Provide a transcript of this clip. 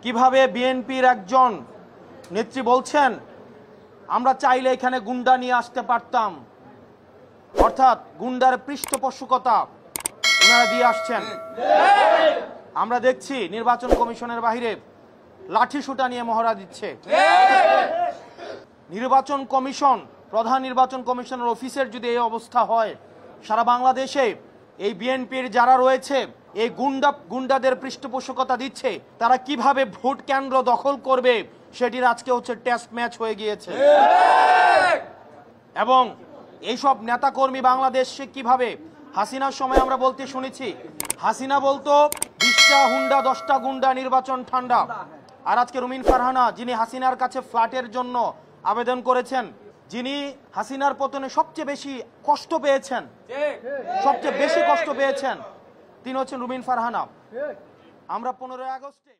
কিভাবে বিএনপির একজন নেত্রী বলছেন আমরা চাইলে এখানে গুন্ডা নিয়ে আসতে পারতাম, অর্থাৎ গুন্ডার পৃষ্ঠপোষকতা ওনারা দিয়ে আসছেন। আমরা দেখছি নির্বাচন কমিশনের বাইরে লাঠি সুটা নিয়ে মহড়া দিচ্ছে। নির্বাচন কমিশন, প্রধান নির্বাচন কমিশনের অফিসের যদি এই অবস্থা হয়, সারা বাংলাদেশে এই বিএনপির যারা রয়েছে এই গুন্ডাদের পৃষ্ঠপোষকতা দিচ্ছে, তারা কিভাবে ভোট কেন্দ্র দখল করবে সেটির আজকে হচ্ছে টেস্ট ম্যাচ হয়ে গিয়েছে। এবং এইসব নেতাকর্মী বাংলাদেশে কিভাবে, হাসিনার সময় আমরা বলতে শুনেছি, হাসিনা বলতো 20টা হুন্ডা 10টা গুন্ডা নির্বাচন ঠান্ডা। আর আজকে রুমিন ফারহানা, যিনি হাসিনার কাছে ফ্ল্যাটের জন্য আবেদন করেছেন, যিনি হাসিনার পতনে সবচেয়ে বেশি কষ্ট পেয়েছেন, তিনি হচ্ছেন রুমিন ফারহানা। আমরা 15 আগস্টে